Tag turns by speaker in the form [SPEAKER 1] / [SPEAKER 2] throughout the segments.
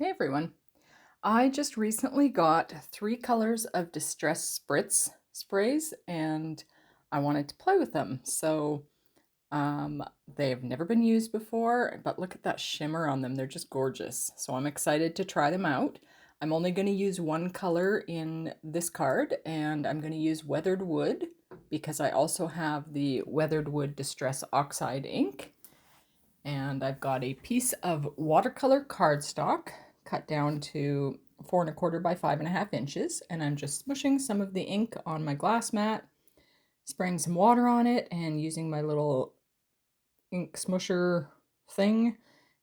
[SPEAKER 1] Hey everyone. I just recently got 3 colors of Distress Spritz sprays and I wanted to play with them. So they've never been used before, but look at that shimmer on them. They're just gorgeous. So I'm excited to try them out. I'm only going to use 1 color in this card, and I'm going to use Weathered Wood because I also have the Weathered Wood Distress Oxide Ink. And I've got a piece of watercolor cardstock cut down to 4¼ by 5½ inches, and I'm just smushing some of the ink on my glass mat, spraying some water on it, and using my little ink smusher thing,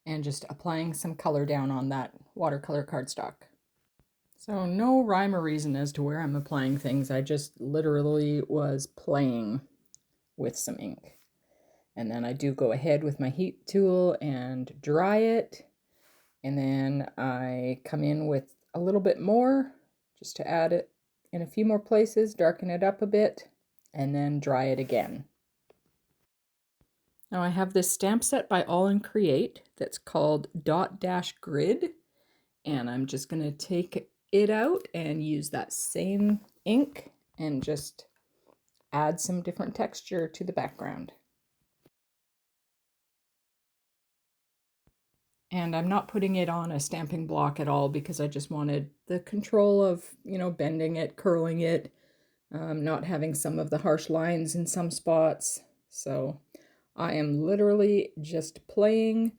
[SPEAKER 1] and just applying some color down on that watercolor cardstock. So no rhyme or reason as to where I'm applying things. I just literally was playing with some ink. And then I do go ahead with my heat tool and dry it. And then I come in with a little bit more just to add it in a few more places, darken it up a bit, and then dry it again. Now I have this stamp set by All in Create that's called Dot Dash Grid. And I'm just going to take it out and use that same ink and just add some different texture to the background. And I'm not putting it on a stamping block at all because I just wanted the control of, bending it, curling it, not having some of the harsh lines in some spots. So I am literally just playing.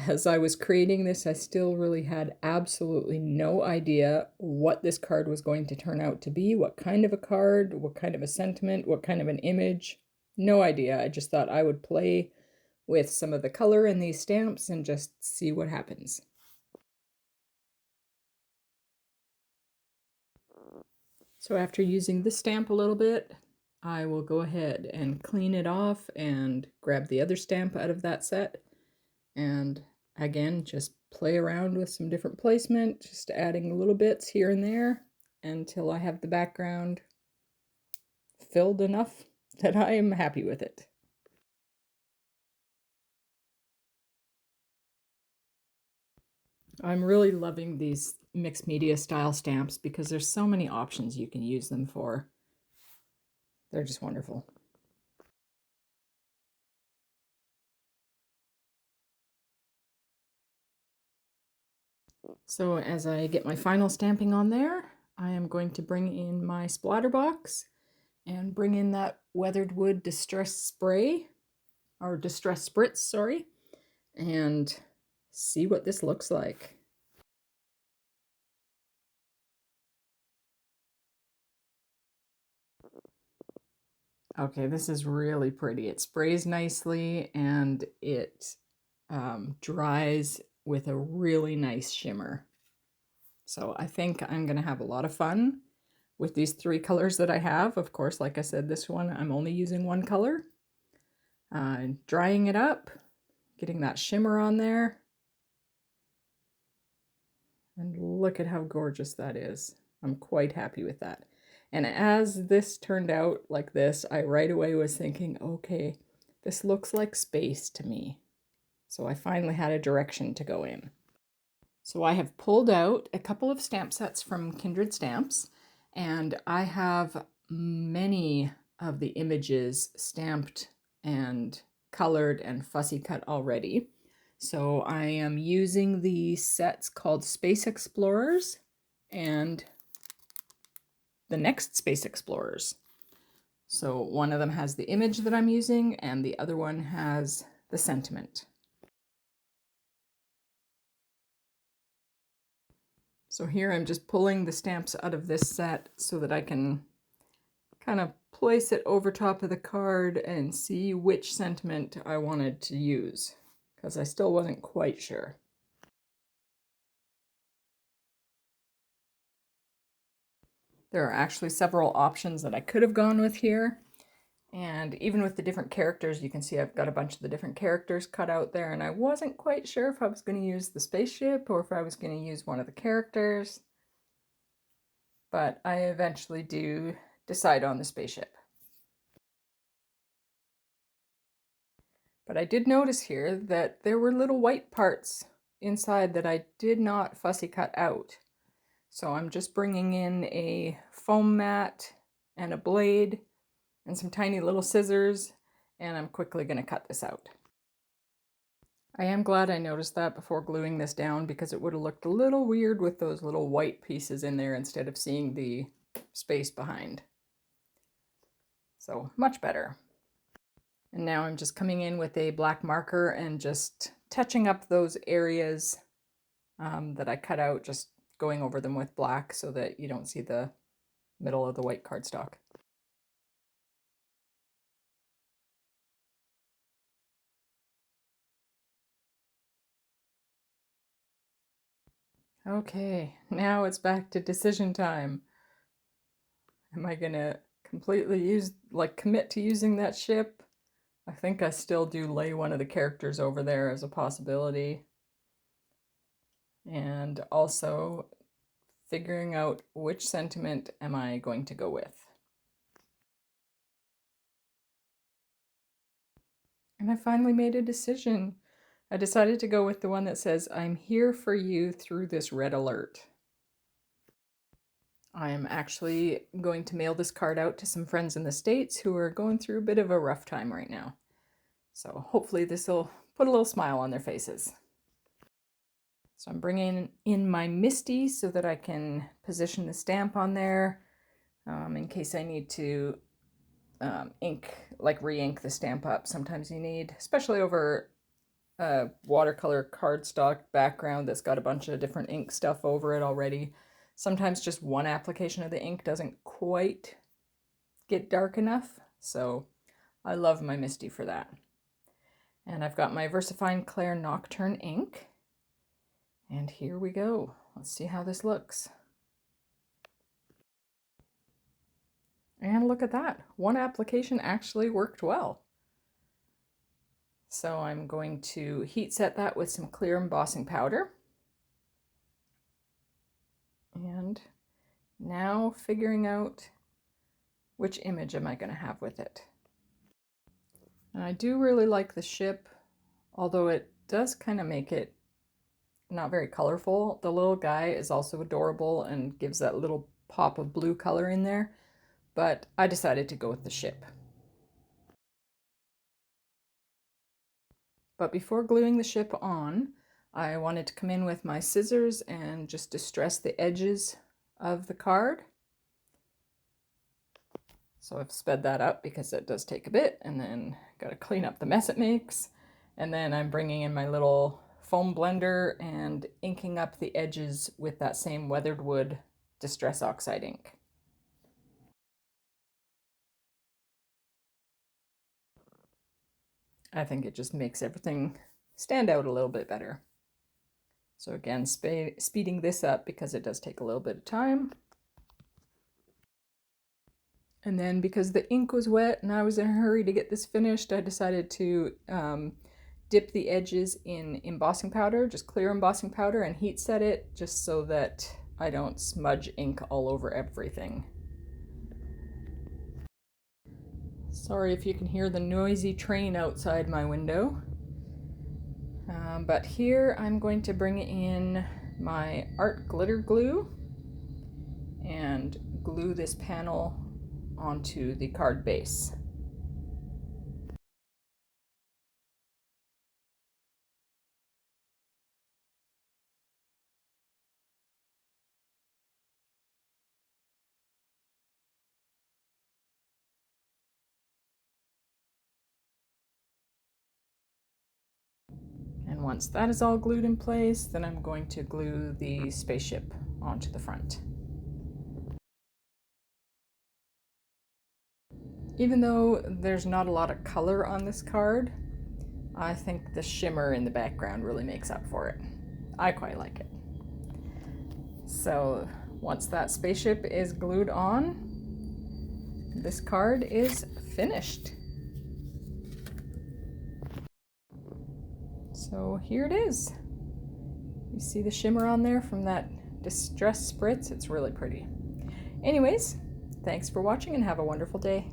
[SPEAKER 1] As I was creating this, I still really had absolutely no idea what this card was going to turn out to be, what kind of a card, what kind of a sentiment, what kind of an image. No idea. I just thought I would play with some of the color in these stamps and just see what happens. So after using the stamp a little bit, I will go ahead and clean it off and grab the other stamp out of that set. And again, just play around with some different placement, just adding little bits here and there until I have the background filled enough that I am happy with it. I'm really loving these mixed media style stamps because there's so many options you can use them for. They're just wonderful. So as I get my final stamping on there, I am going to bring in my splatter box and bring in that Weathered Wood Distress Spray, or Distress Spritz, sorry, and see what this looks like. Okay, this is really pretty. It sprays nicely and it dries with a really nice shimmer. So I think I'm going to have a lot of fun with these 3 colors that I have. Of course, like I said, this one I'm only using 1 color. Drying it up, getting that shimmer on there. And look at how gorgeous that is. I'm quite happy with that. And as this turned out like this, I right away was thinking, okay, this looks like space to me. So I finally had a direction to go in. So I have pulled out a couple of stamp sets from Kindred Stamps, and I have many of the images stamped and colored and fussy cut already. So I am using the sets called Space Explorers and the Next Space Explorers. So one of them has the image that I'm using and the other one has the sentiment. So here I'm just pulling the stamps out of this set so that I can kind of place it over top of the card and see which sentiment I wanted to use, because I still wasn't quite sure. There are actually several options that I could have gone with here. And even with the different characters, you can see I've got a bunch of the different characters cut out there, and I wasn't quite sure if I was going to use the spaceship or if I was going to use one of the characters. But I eventually do decide on the spaceship. But I did notice here that there were little white parts inside that I did not fussy cut out. So I'm just bringing in a foam mat and a blade and some tiny little scissors, and I'm quickly going to cut this out. I am glad I noticed that before gluing this down, because it would have looked a little weird with those little white pieces in there instead of seeing the space behind. So much better. And now I'm just coming in with a black marker and just touching up those areas that I cut out, just going over them with black so that you don't see the middle of the white cardstock. Okay, now it's back to decision time. Am I gonna completely commit to using that ship? I think I still do lay one of the characters over there as a possibility. And also figuring out which sentiment am I going to go with. And I finally made a decision. I decided to go with the one that says, "I'm here for you through this red alert." I am actually going to mail this card out to some friends in the States who are going through a bit of a rough time right now. So hopefully this will put a little smile on their faces. So I'm bringing in my Misty so that I can position the stamp on there in case I need to re-ink the stamp up. Sometimes you need, especially over a watercolor cardstock background that's got a bunch of different ink stuff over it already. Sometimes just one application of the ink doesn't quite get dark enough, so I love my Misty for that. And I've got my VersaFine Clair Nocturne ink, and here we go. Let's see how this looks. And look at that, one application actually worked well. So I'm going to heat set that with some clear embossing powder. And now figuring out which image am I going to have with it. And I do really like the ship, although it does kind of make it not very colorful. The little guy is also adorable and gives that little pop of blue color in there, but I decided to go with the ship. But before gluing the ship on, I wanted to come in with my scissors and just distress the edges of the card. So I've sped that up because it does take a bit, and then got to clean up the mess it makes. And then I'm bringing in my little foam blender and inking up the edges with that same weathered wood Distress Oxide ink. I think it just makes everything stand out a little bit better. So again, speeding this up because it does take a little bit of time. And then because the ink was wet and I was in a hurry to get this finished, I decided to dip the edges in embossing powder, just clear embossing powder, and heat set it just so that I don't smudge ink all over everything. Sorry if you can hear the noisy train outside my window. But here I'm going to bring in my art glitter glue and glue this panel onto the card base. And once that is all glued in place, then I'm going to glue the spaceship onto the front. Even though there's not a lot of color on this card, I think the shimmer in the background really makes up for it. I quite like it. So once that spaceship is glued on, this card is finished. So here it is. You see the shimmer on there from that Distress Spritz? It's really pretty. Anyways, thanks for watching and have a wonderful day.